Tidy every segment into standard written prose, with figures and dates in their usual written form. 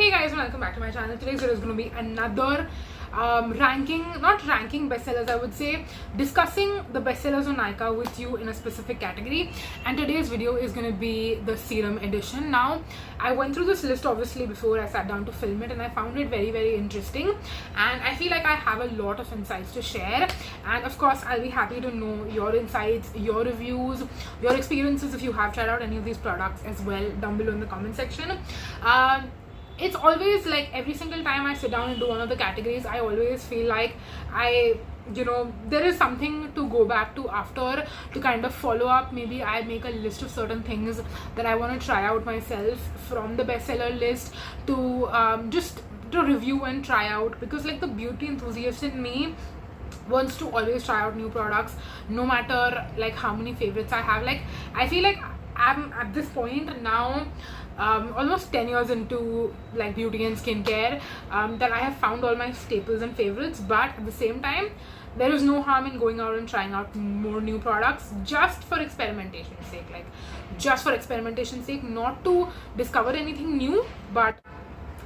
Hey guys, welcome back to my channel. Today's video is going to be another not ranking bestsellers, I would say discussing the bestsellers on Nykaa with you in a specific category. And today's video is going to be the serum edition. Now, I went through this list obviously before I sat down to film it, and I found it very interesting, and I feel like I have a lot of insights to share. And of course, I'll be happy to know your insights, your reviews, your experiences if you have tried out any of these products as well down below in the comment section. It's always like every single time I sit down and do one of the categories, I always feel like there is something to go back to after to kind of follow up. Maybe I make a list of certain things that I want to try out myself from the bestseller list to just to review and try out, because like the beauty enthusiast in me wants to always try out new products no matter like how many favorites I have. Like I feel like I'm at this point now, almost 10 years into like beauty and skincare, that I have found all my staples and favorites, but at the same time there is no harm in going out and trying out more new products just for experimentation's sake, not to discover anything new. But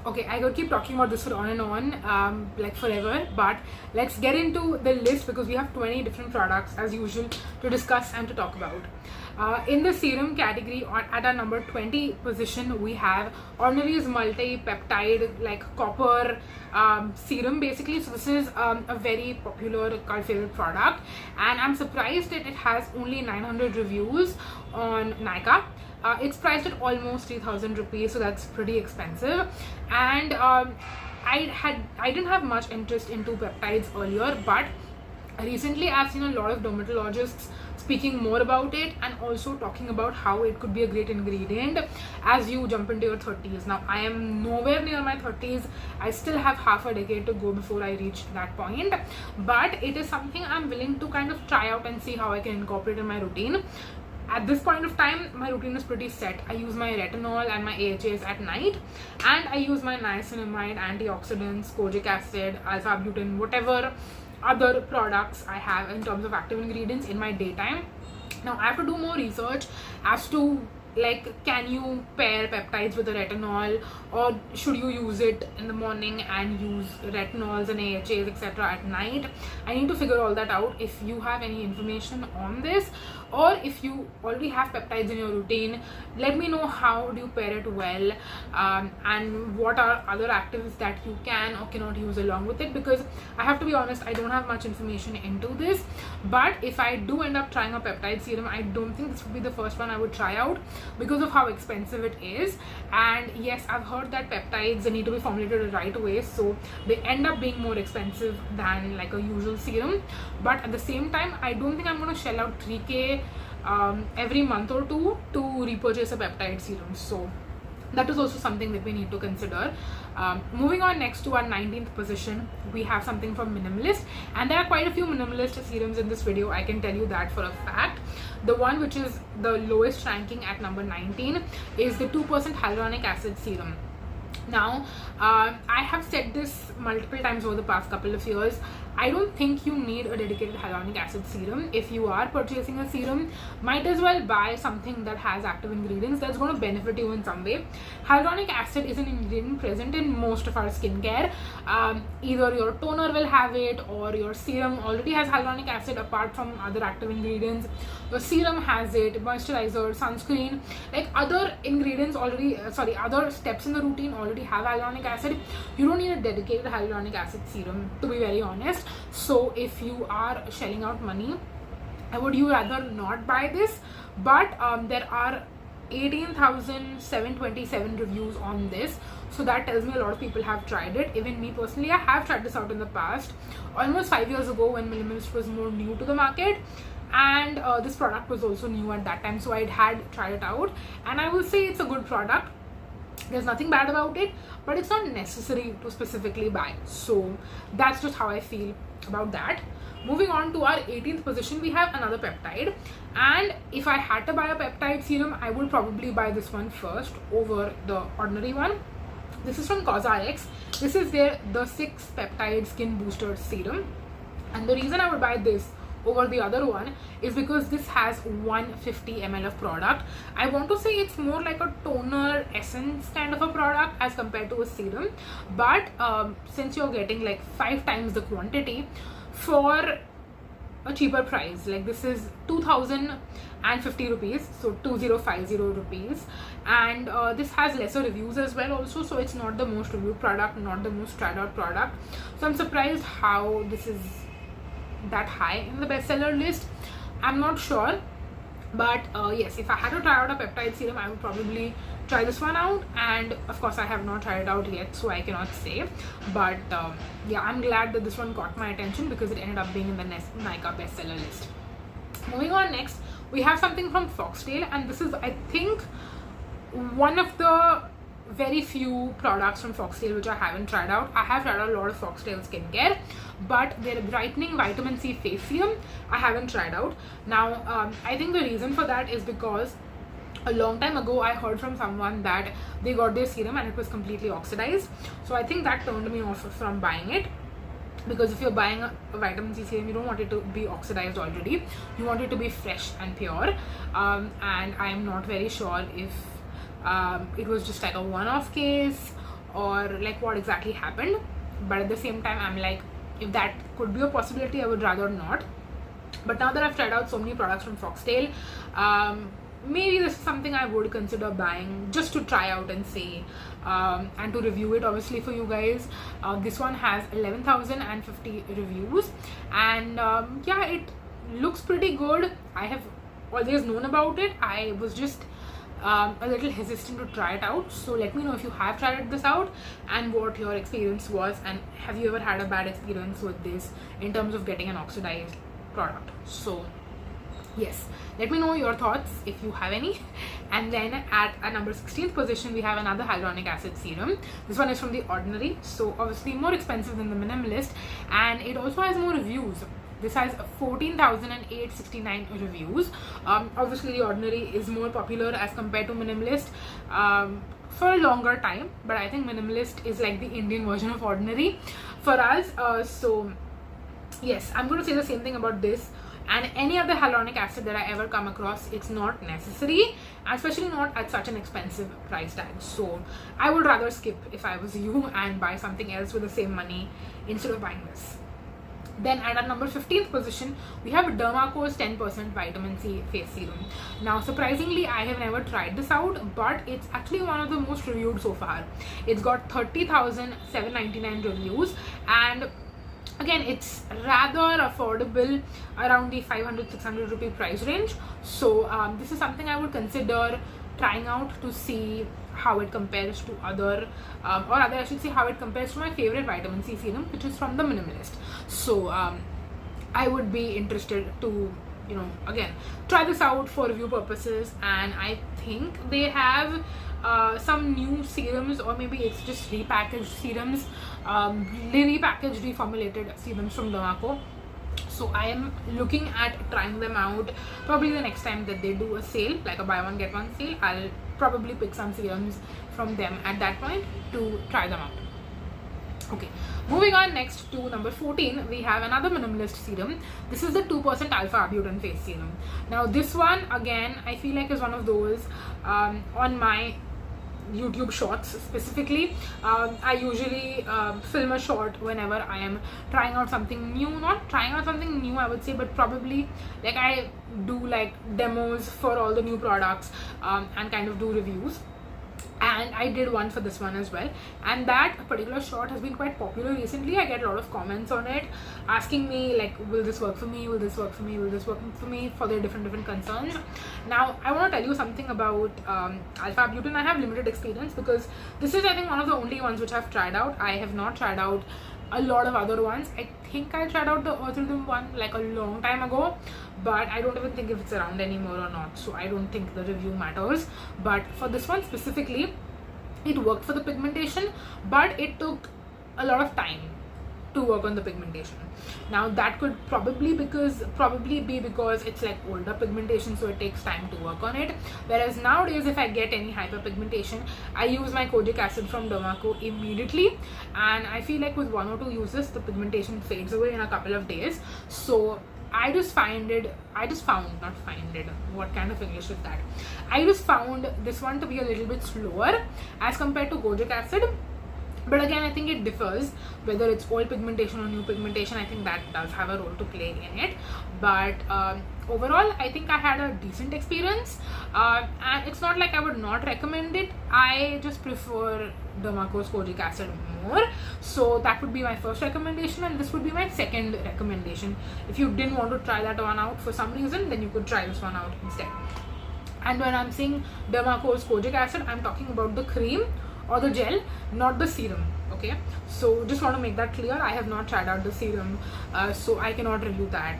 okay, I could keep talking about this for on and on, like forever, but let's get into the list because we have 20 different products as usual to discuss and to talk about. In the serum category, at our number 20 position, we have Ordinary's multi-peptide like copper serum basically. So this is a very popular cult favorite product, and I'm surprised that it has only 900 reviews on Nykaa. It's priced at almost 3,000 rupees, so that's pretty expensive. And I didn't have much interest into peptides earlier, but recently I've seen a lot of dermatologists speaking more about it and also talking about how it could be a great ingredient as you jump into your 30s. Now, I am nowhere near my 30s. I still have half a decade to go before I reach that point, but it is something I'm willing to kind of try out and see how I can incorporate in my routine. At this point of time, my routine is pretty set. I use my retinol and my AHAs at night, and I use my niacinamide, antioxidants, kojic acid, alpha-butane, whatever other products I have in terms of active ingredients in my daytime. Now, I have to do more research as to like, can you pair peptides with a retinol, or should you use it in the morning and use retinols and AHAs etc. at night? I need to figure all that out. If you have any information on this, or if you already have peptides in your routine, let me know how do you pair it well, and what are other actives that you can or cannot use along with it, because I have to be honest, I don't have much information into this. But if I do end up trying a peptide serum, I don't think this would be the first one I would try out because of how expensive it is. And yes, I've heard that peptides need to be formulated the right way, so they end up being more expensive than like a usual serum. But at the same time, I don't think I'm going to shell out 3k every month or two to repurchase a peptide serum. So that is also something that we need to consider. Moving on next to our 19th position, we have something from Minimalist, and there are quite a few minimalist serums in this video, I can tell you that for a fact. The one which is the lowest ranking at number 19 is the 2% hyaluronic acid serum. Now, I have said this multiple times over the past couple of years, I don't think you need a dedicated hyaluronic acid serum. If you are purchasing a serum, might as well buy something that has active ingredients that's going to benefit you in some way. Hyaluronic acid is an ingredient present in most of our skincare. Either your toner will have it, or your serum already has hyaluronic acid apart from other active ingredients. Your serum has it, moisturizer, sunscreen, like other ingredients already, other steps in the routine already have hyaluronic acid. You don't need a dedicated hyaluronic acid serum, to be very honest. So if you are shelling out money, I would you rather not buy this. But there are 18,727 reviews on this, so that tells me a lot of people have tried it. Even me personally, I have tried this out in the past, almost 5 years ago when Minimalist was more new to the market, and this product was also new at that time, so I had tried it out, and I will say it's a good product. There's nothing bad about it, but it's not necessary to specifically buy. So that's just how I feel about that. Moving on to our 18th position, we have another peptide, and if I had to buy a peptide serum, I would probably buy this one first over the ordinary one. This is from CosRx. This is the 6 peptide skin booster serum, and the reason I would buy this over the other one is because this has 150 ml of product. I want to say it's more like a toner essence kind of a product as compared to a serum, but since you're getting like 5 times the quantity for a cheaper price, like this is 2050 rupees, so 2050 rupees, and this has lesser reviews as well also, so it's not the most reviewed product, not the most tried out product. So I'm surprised how this is that high in the bestseller list. I'm not sure, but yes, if I had to try out a peptide serum, I would probably try this one out, and of course I have not tried it out yet, so I cannot say, but yeah, I'm glad that this one got my attention because it ended up being in the Nykaa bestseller list. Moving on, next we have something from Foxtail, and this is, I think, one of the very few products from Foxtail which I haven't tried out. I have tried out a lot of Foxtail skincare, but their brightening vitamin C face serum I haven't tried out. Now I think the reason for that is because a long time ago I heard from someone that they got their serum and it was completely oxidized, so I think that turned me off from buying it, because if you're buying a vitamin C serum, you don't want it to be oxidized already, you want it to be fresh and pure, and I'm not very sure if it was just like a one-off case or like what exactly happened, but at the same time I'm like, if that could be a possibility, I would rather not. But now that I've tried out so many products from Foxtail, maybe this is something I would consider buying just to try out and see, and to review it obviously for you guys. This one has 11,050 reviews, and yeah, it looks pretty good. I have always known about it. I was just a little hesitant to try it out, so let me know if you have tried this out and what your experience was, and have you ever had a bad experience with this in terms of getting an oxidized product. So yes, let me know your thoughts if you have any. And then at a number 16th position we have another hyaluronic acid serum. This one is from The Ordinary, so obviously more expensive than the Minimalist, and it also has more reviews. This has 14,869 reviews. Obviously The Ordinary is more popular as compared to Minimalist for a longer time, but I think Minimalist is like the Indian version of Ordinary for us. So yes, I'm going to say the same thing about this and any other hyaluronic acid that I ever come across. It's not necessary, especially not at such an expensive price tag. So I would rather skip if I was you and buy something else with the same money instead of buying this. Then at our number 15th position we have Dermaco's 10% vitamin C face serum. Now surprisingly I have never tried this out, but it's actually one of the most reviewed so far. It's got 30,799 reviews, and again it's rather affordable, around the 500-600 rupee price range. So this is something I would consider trying out to see how it compares to other or rather I should say how it compares to my favorite vitamin C serum, which is from the Minimalist. So I would be interested to, you know, again try this out for review purposes. And I think they have some new serums, or maybe it's just repackaged serums, repackaged, reformulated serums from Dermaco. So I am looking at trying them out. Probably the next time that they do a sale, like a buy one get one sale, I'll probably pick some serums from them at that point to try them out. Okay, moving on, next to number 14 we have another Minimalist serum. This is the 2% alpha arbutin face serum. Now this one again I feel like is one of those on my YouTube shorts specifically. I usually film a short whenever I am trying out something new, not trying out something new I would say, but probably like I do like demos for all the new products and kind of do reviews. And I did one for this one as well, and that particular short has been quite popular recently. I get a lot of comments on it asking me like, will this work for me, will this work for me, will this work for me, for their different concerns. Now I want to tell you something about alpha arbutin. I have limited experience because this is I think one of the only ones which I've tried out. I have not tried out a lot of other ones. I think I tried out the Earth Rhythm one like a long time ago, but I don't even think if it's around anymore or not, so I don't think the review matters. But for this one specifically, it worked for the pigmentation, but it took a lot of time to work on the pigmentation. Now that could probably be because it's like older pigmentation, so it takes time to work on it. Whereas nowadays if I get any hyperpigmentation, I use my kojic acid from Dermaco immediately, and I feel like with 1 or 2 uses the pigmentation fades away in a couple of days. So I just found, not find it, what kind of English is that? I just found this one to be a little bit slower as compared to kojic acid. But again, I think it differs whether it's old pigmentation or new pigmentation. I think that does have a role to play in it. But overall, I think I had a decent experience. And it's not like I would not recommend it. I just prefer Dermaco's kojic acid more. So that would be my first recommendation, and this would be my second recommendation. If you didn't want to try that one out for some reason, then you could try this one out instead. And when I'm saying Dermaco's kojic acid, I'm talking about the cream or the gel, not the serum. Okay, so just want to make that clear. I have not tried out the serum, so I cannot review that,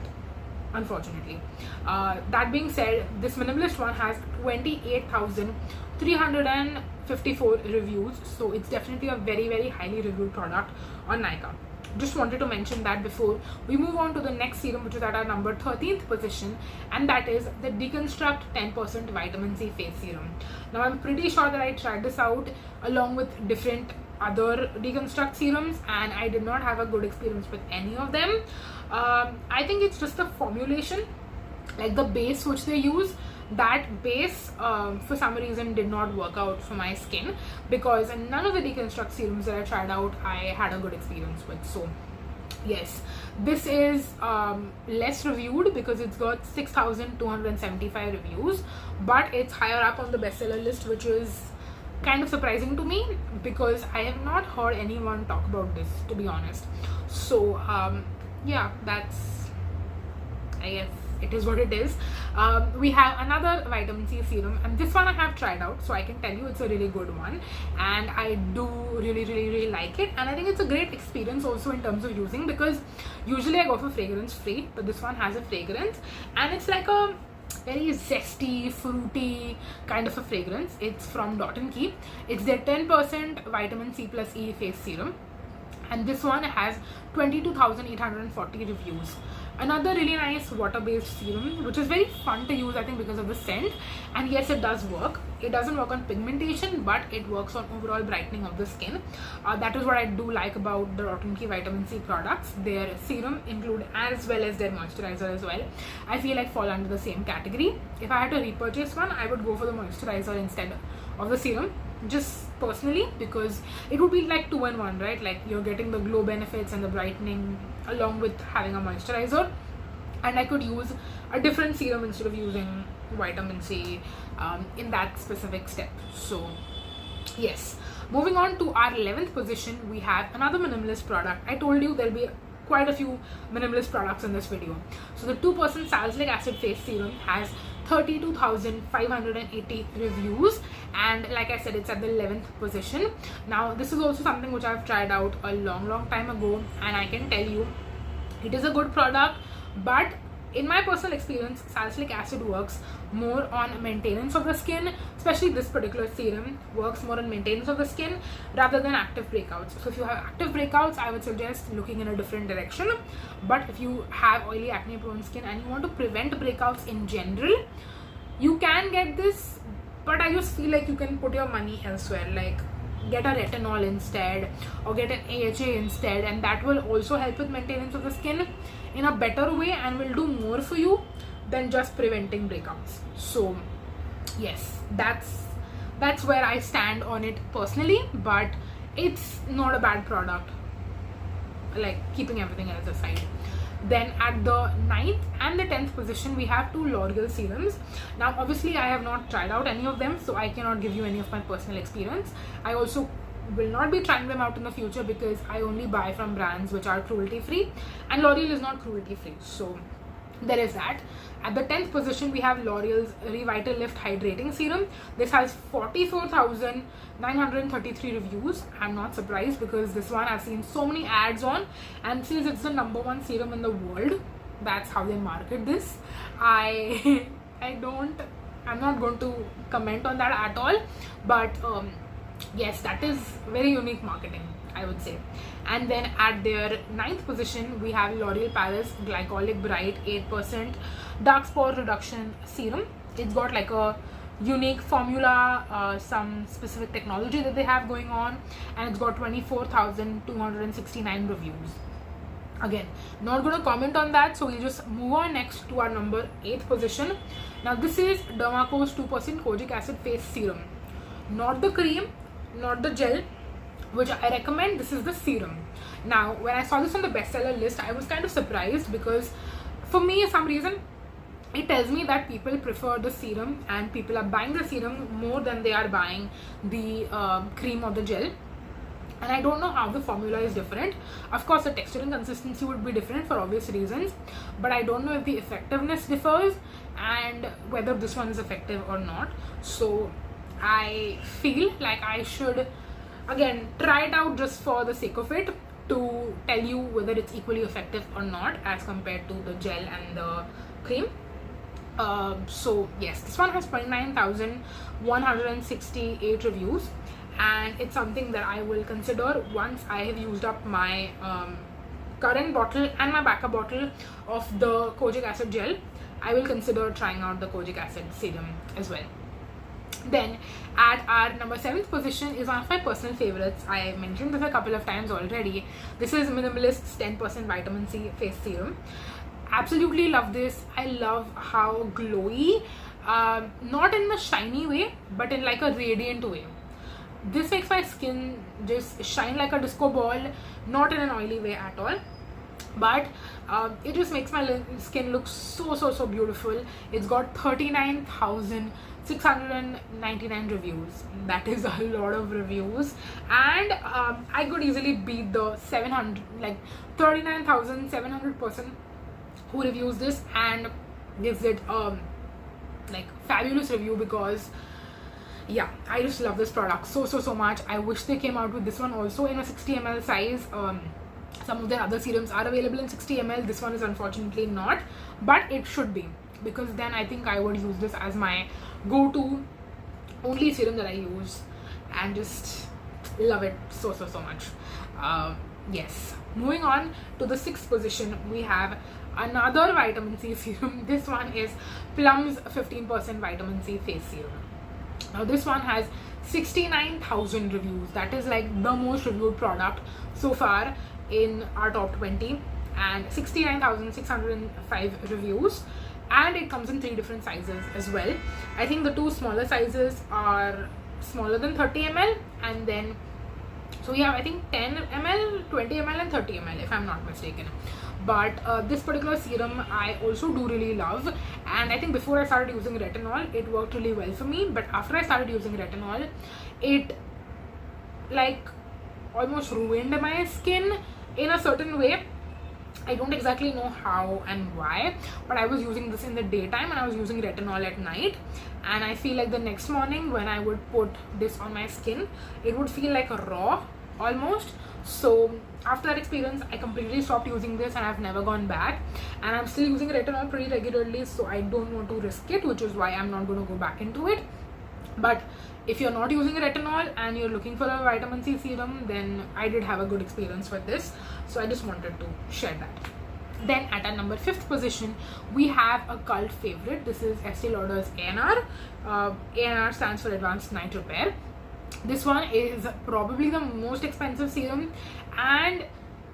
unfortunately. That being said, this minimalist one has 28,354 reviews, so it's definitely a very, very highly reviewed product on Nykaa. Just wanted to mention that before we move on to the next serum, which is at our number 13th position, and that is the Deconstruct 10% Vitamin C Face Serum. Now, I'm pretty sure that I tried this out along with different other Deconstruct serums, and I did not have a good experience with any of them. I think it's just the formulation, like the base which they use. That base for some reason did not work out for my skin, because none of the Deconstruct serums that I tried out I had a good experience with. So yes, this is less reviewed because it's got 6,275 reviews, but it's higher up on the bestseller list, which is kind of surprising to me because I have not heard anyone talk about this, to be honest. So yeah, that's, I guess it is what it is. We have another vitamin C serum, and this one I have tried out, so I can tell you it's a really good one, and I do really like it. And I think it's a great experience also in terms of using, because usually I go for fragrance free, but this one has a fragrance, and it's like a very zesty, fruity kind of a fragrance. It's from Dot & Key. It's their 10% vitamin C plus E face serum, and this one has 22,840 reviews. Another really nice water-based serum, which is very fun to use, I think, because of the scent. And yes, it does work. It doesn't work on pigmentation, but it works on overall brightening of the skin. That is what I do like about the Dot & Key vitamin C products. Their serum include, as well as their moisturizer as well, I feel like fall under the same category. If I had to repurchase one, I would go for the moisturizer instead of the serum, just personally, because it would be like 2-in-1, right? Like, you're getting the glow benefits and the brightening along with having a moisturizer, and I could use a different serum instead of using vitamin C in that specific step. So yes, moving on to our 11th position, we have another minimalist product. I told you there'll be quite a few minimalist products in this video. So the 2% salicylic acid face serum has 32,580 reviews, and like I said, it's at the 11th position. Now, this is also something which I've tried out a long time ago, and I can tell you it is a good product, but in my personal experience, salicylic acid works more on maintenance of the skin. Especially this particular serum works more on maintenance of the skin rather than active breakouts. So if you have active breakouts, I would suggest looking in a different direction. But if you have oily, acne prone skin and you want to prevent breakouts in general, you can get this, but I just feel like you can put your money elsewhere, like get a retinol instead or get an AHA instead, and that will also help with maintenance of the skin in a better way and will do more for you than just preventing breakouts. So yes, that's where I stand on it personally, but it's not a bad product, like keeping everything else aside. Then at the 9th and the 10th position, we have 2 L'Oreal serums. Now obviously I have not tried out any of them, so I cannot give you any of my personal experience. I also will not be trying them out in the future because I only buy from brands which are cruelty free, and L'Oreal is not cruelty free, so there is that. At the 10th position, we have L'Oreal's Revital Lift Hydrating Serum. This has 44,933 reviews. I'm not surprised because this one I've seen so many ads on, and since it's the #1 serum in the world, that's how they market this. I'm not going to comment on that at all, but yes, that is very unique marketing, I would say. And then at their 9th position, we have L'Oreal Paris Glycolic Bright 8% Dark Spot Reduction Serum. It's got like a unique formula, some specific technology that they have going on, and it's got 24,269 reviews. Again, not going to comment on that, so we'll just move on next to our number 8th position. Now this is Dermaco's 2% kojic acid face serum, not the cream, not the gel, which I recommend. This is the serum. Now when I saw this on the bestseller list, I was kind of surprised, because for me, for some reason, it tells me that people prefer the serum and people are buying the serum more than they are buying the cream or the gel. And I don't know how the formula is different. Of course, the texture and consistency would be different for obvious reasons, but I don't know if the effectiveness differs and whether this one is effective or not. So I feel like I should again try it out just for the sake of it, to tell you whether it's equally effective or not as compared to the gel and the cream. So yes, this one has 29,168 reviews, and it's something that I will consider once I have used up my current bottle and my backup bottle of the kojic acid gel. I will consider trying out the kojic acid serum as well. Then at our number 7th position is one of my personal favorites. I mentioned this a couple of times already. This is Minimalist's 10% vitamin C face serum. Absolutely love this. I love how glowy, not in the shiny way, but in like a radiant way. This makes my skin just shine like a disco ball, not in an oily way at all, but it just makes my skin look so beautiful. It's got 39,699 reviews. That is a lot of reviews, and I could easily beat the 39,700 person who reviews this and gives it like fabulous review, because yeah, I just love this product so much. I wish they came out with this one also in a 60 ml size. Some of their other serums are available in 60 ml. This one is unfortunately not, but it should be, because then I think I would use this as my go-to only serum that I use, and just love it so much. Yes, moving on to the 6th position, we have another vitamin C serum. This one is Plum's 15% vitamin C face serum. Now this one has 69,000 reviews. That is like the most reviewed product so far in our top 20, and 69,605 reviews, and it comes in 3 different sizes as well. I think the 2 smaller sizes are smaller than 30 ml, and then so we have I think 10 ml, 20 ml and 30 ml if I'm not mistaken. But this particular serum I also do really love, and I think before I started using retinol it worked really well for me, but after I started using retinol, it like almost ruined my skin in a certain way. I don't exactly know how and why, but I was using this in the daytime and I was using retinol at night, and I feel like the next morning when I would put this on my skin, it would feel like a raw almost. So after that experience, I completely stopped using this and I've never gone back, and I'm still using retinol pretty regularly, so I don't want to risk it, which is why I'm not going to go back into it. But if you're not using retinol and you're looking for a vitamin C serum, then I did have a good experience with this, so I just wanted to share that. Then at our number 5th position, we have a cult favorite. This is Estee Lauder's ANR. ANR stands for Advanced Night Repair. This one is probably the most expensive serum and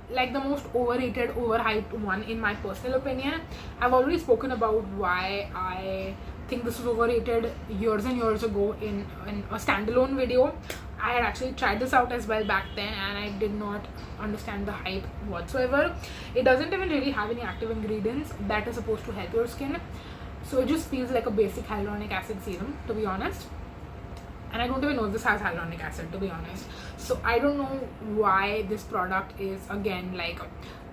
like the most overrated, overhyped one in my personal opinion. I've already spoken about why I think this was overrated years and years ago in a standalone video. I had actually tried this out as well back then, and I did not understand the hype whatsoever. It doesn't even really have any active ingredients that are supposed to help your skin, so it just feels like a basic hyaluronic acid serum, to be honest. And I don't even know if this has hyaluronic acid, to be honest. So I don't know why this product is again like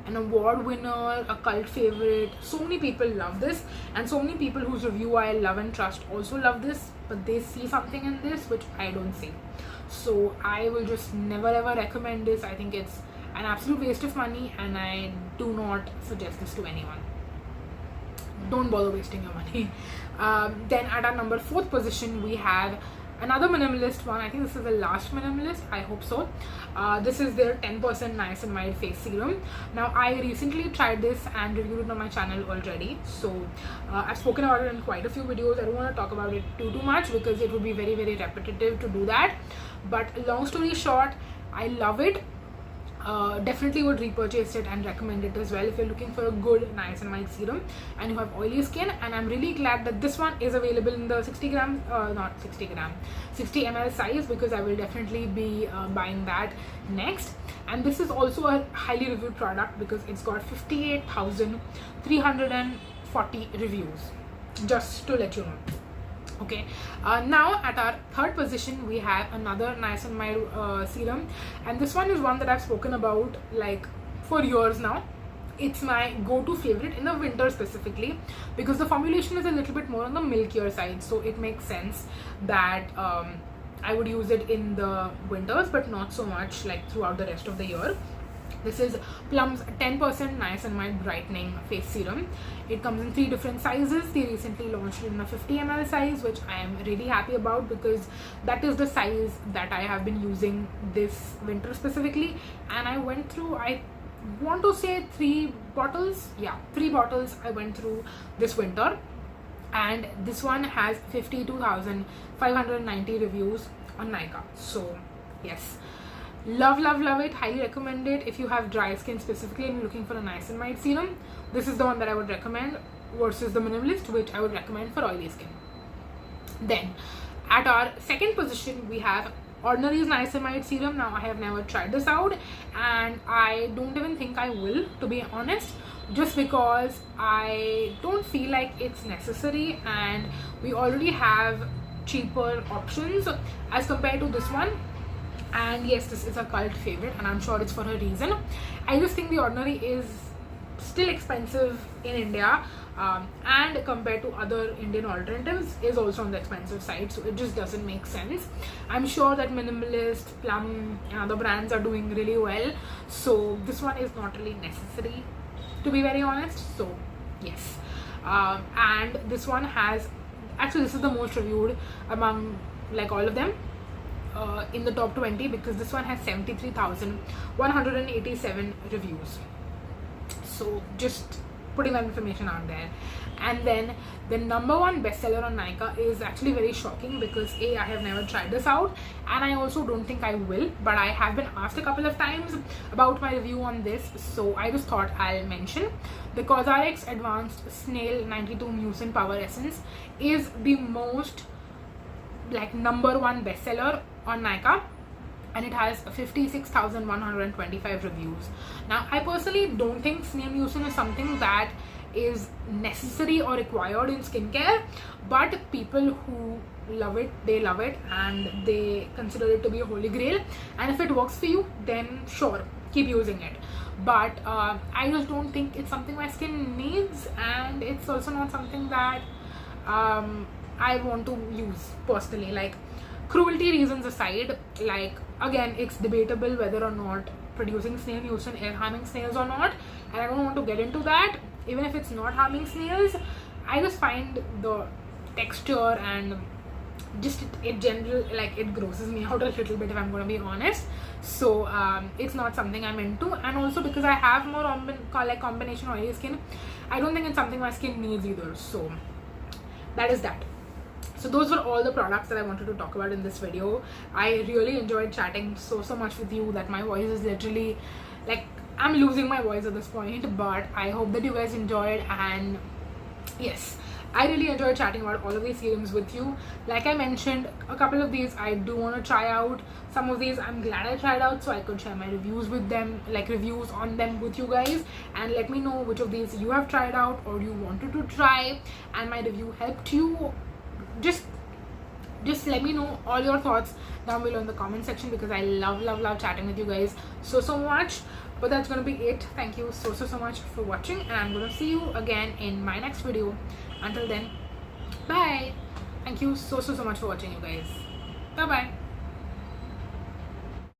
an award winner, a cult favorite. So many people love this, and so many people whose review I love and trust also love this, but they see something in this which I don't see. So I will just never ever recommend this. I think it's an absolute waste of money, and I do not suggest this to anyone. Don't bother wasting your money. Then at our number 4th position, we have another minimalist one. I think this is the last minimalist, I hope so. This is their 10% niacinamide face serum. Now I recently tried this and reviewed it on my channel already, so I've spoken about it in quite a few videos. I don't want to talk about it too much because it would be very repetitive to do that, but long story short, I love it. definitely would repurchase it and recommend it as well if you're looking for a good niacinamide serum and you have oily skin. And I'm really glad that this one is available in the 60 ml size, because I will definitely be buying that next. And this is also a highly reviewed product because it's got 58,340 reviews, just to let you know. Okay, now at our third position we have another niacinamide serum, and this one is one that I've spoken about like for years now. It's my go-to favorite in the winter specifically because the formulation is a little bit more on the milkier side, so it makes sense that I would use it in the winters but not so much like throughout the rest of the year. This is Plum's 10% niacinamide brightening face serum. It comes in 3 different sizes. They recently launched it in a 50 ml size, which I am really happy about because that is the size that I have been using this winter specifically. And I went through, I want to say 3 bottles. Yeah, 3 bottles I went through this winter. And this one has 52,590 reviews on Nykaa. So yes, love it, highly recommend it. If you have dry skin specifically and you're looking for a niacinamide serum, this is the one that I would recommend versus the Minimalist, which I would recommend for oily skin. Then at our second position we have Ordinary's niacinamide serum. Now I have never tried this out and I don't even think I will, to be honest, just because I don't feel like it's necessary and we already have cheaper options as compared to this one. And yes, this is a cult favorite and I'm sure it's for a reason. I just think the Ordinary is still expensive in India, and compared to other Indian alternatives is also on the expensive side, so it just doesn't make sense. I'm sure that Minimalist, Plum and other brands are doing really well, so this one is not really necessary, to be very honest. So yes, and this one has, actually this is the most reviewed among like all of them, in the top 20, because this one has 73,187 reviews. So just putting that information out there. And then the #1 bestseller on Nykaa is actually very shocking because I have never tried this out and I also don't think I will, but I have been asked a couple of times about my review on this, so I just thought I'll mention. The CosRx Advanced Snail 92 Mucin Power Essence is the most like #1 bestseller on Nykaa, and it has 56,125 reviews. Now I personally don't think snail mucin is something that is necessary or required in skincare, but people who love it, they love it and they consider it to be a holy grail, and if it works for you then sure, keep using it. But I just don't think it's something my skin needs, and it's also not something that I want to use personally. Like, cruelty reasons aside, like again, it's debatable whether or not producing snail mucin is harming snails or not, and I don't want to get into that. Even if it's not harming snails, I just find the texture and just it general, like it grosses me out a little bit, if I'm going to be honest. So it's not something I'm into, and also because I have more like combination oily skin, I don't think it's something my skin needs either. So that is that. So those were all the products that I wanted to talk about in this video. I really enjoyed chatting so much with you that my voice is literally like, I'm losing my voice at this point, but I hope that you guys enjoyed. And yes, I really enjoyed chatting about all of these serums with you. Like I mentioned, a couple of these I do want to try out. Some of these I'm glad I tried out so I could share my reviews with them, like reviews on them with you guys, and let me know which of these you have tried out or you wanted to try and my review helped you. Just let me know all your thoughts down below in the comment section, because I love chatting with you guys so much. But that's gonna be it. Thank you so much for watching, and I'm gonna see you again in my next video. Until then, bye. Thank you so much for watching, you guys. Bye bye.